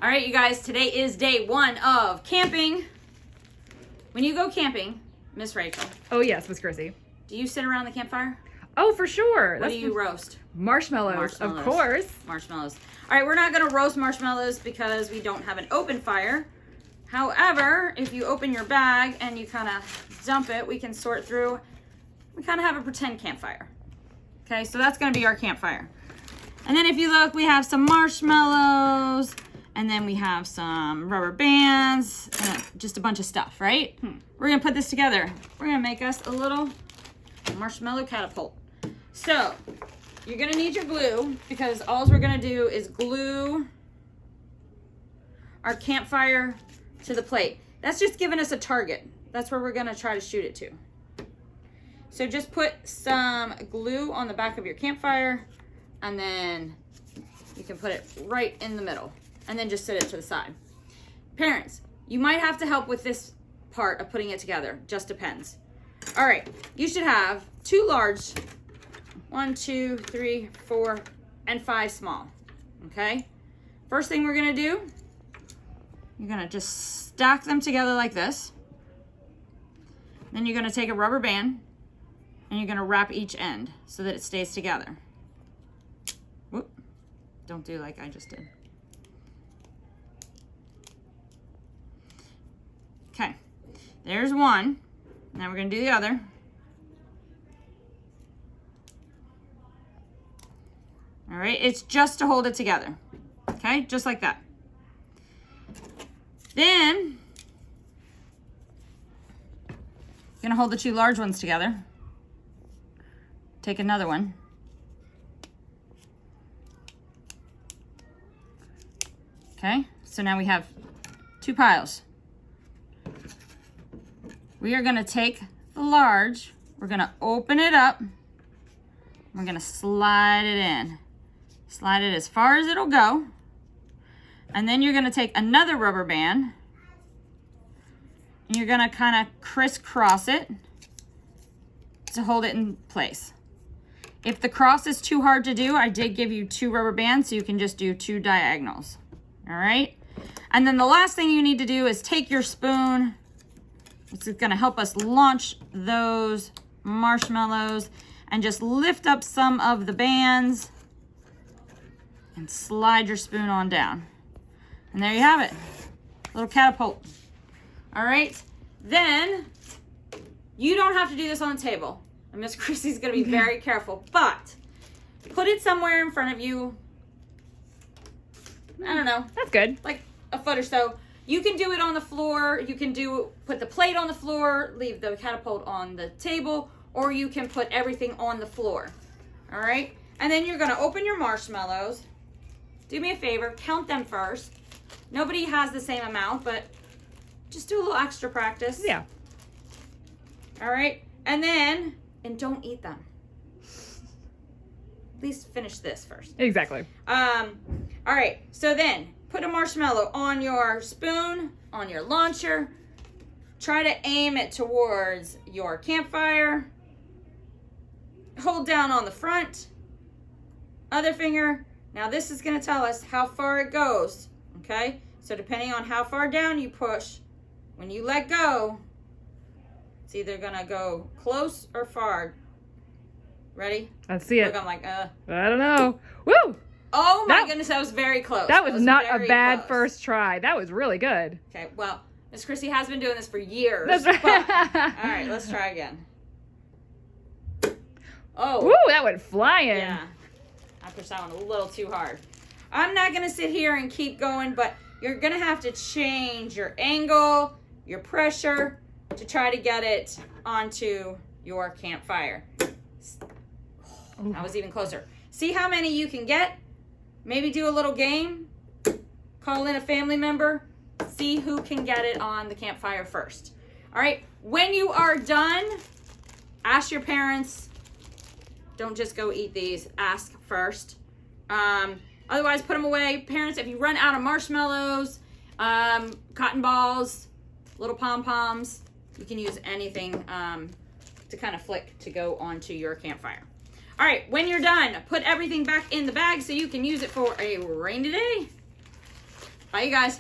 All right, you guys, today is day 1 of camping. When you go camping, Miss Rachel. Oh, yes, Miss Chrissy. Do you sit around the campfire? Oh, for sure. What do you roast? Marshmallows, of course. Marshmallows. All right, we're not going to roast marshmallows because we don't have an open fire. However, if you open your bag and you kind of dump it, we can sort through. We kind of have a pretend campfire. Okay, so that's going to be our campfire. And then if you look, we have some marshmallows, and then we have some rubber bands, and just a bunch of stuff, right? We're going to put this together. We're going to make us a little marshmallow catapult. So, you're going to need your glue, because all we're going to do is glue our campfire to the plate. That's just giving us a target. That's where we're going to try to shoot it to. So just put some glue on the back of your campfire, and then you can put it right in the middle, and then just set it to the side. Parents, you might have to help with this part of putting it together. Just depends. All right, you should have 2 large, 1, 2, 3, 4, and 5 small, okay? First thing we're gonna do, you're gonna just stack them together like this. Then you're gonna take a rubber band, and you're gonna wrap each end so that it stays together. Whoop, don't do like I just did. Okay, there's one. Now we're gonna do the other. All right, it's just to hold it together. Okay, just like that. Then, you're gonna hold the 2 large ones together. Take another one. Okay, so now we have 2 piles. We are gonna take the large, we're gonna open it up, we're gonna slide it in. Slide it as far as it'll go. And then you're gonna take another rubber band, and you're gonna kind of crisscross it to hold it in place. If the cross is too hard to do, I did give you 2 rubber bands, so you can just do 2 diagonals. All right? And then the last thing you need to do is take your spoon. This is gonna help us launch those marshmallows, and just lift up some of the bands and slide your spoon on down. And there you have it, little catapult. All right, then you don't have to do this on the table. And Miss Chrissy's gonna be very careful, but put it somewhere in front of you. I don't know. That's good. Like a foot or so. You can do it on the floor. You can put the plate on the floor, leave the catapult on the table, or you can put everything on the floor. All right? And then you're gonna open your marshmallows. Do me a favor, count them first. Nobody has the same amount, but just do a little extra practice. Yeah. All right? And then, and don't eat them. At least finish this first. Exactly. All right, so then put a marshmallow on your spoon, on your launcher. Try to aim it towards your campfire. Hold down on the front. Other finger. Now this is going to tell us how far it goes, okay? So depending on how far down you push, when you let go, it's either going to go close or far. Ready? Let's see it. Look, I'm like, I don't know. Woo! Oh my goodness, that was very close. That was not a bad close. First try. That was really good. Okay, well, Miss Chrissy has been doing this for years. That's right. But, all right, let's try again. Oh. Woo, that went flying. Yeah. I pushed that one a little too hard. I'm not going to sit here and keep going, but you're going to have to change your angle, your pressure, to try to get it onto your campfire. That was even closer. See how many you can get? Maybe do a little game. Call in a family member. See who can get it on the campfire first. All right, when you are done, ask your parents. Don't just go eat these. Ask first. Otherwise, put them away. Parents, if you run out of marshmallows, cotton balls, little pom-poms, you can use anything to kind of flick to go onto your campfire. All right, when you're done, put everything back in the bag so you can use it for a rainy day. Bye, you guys.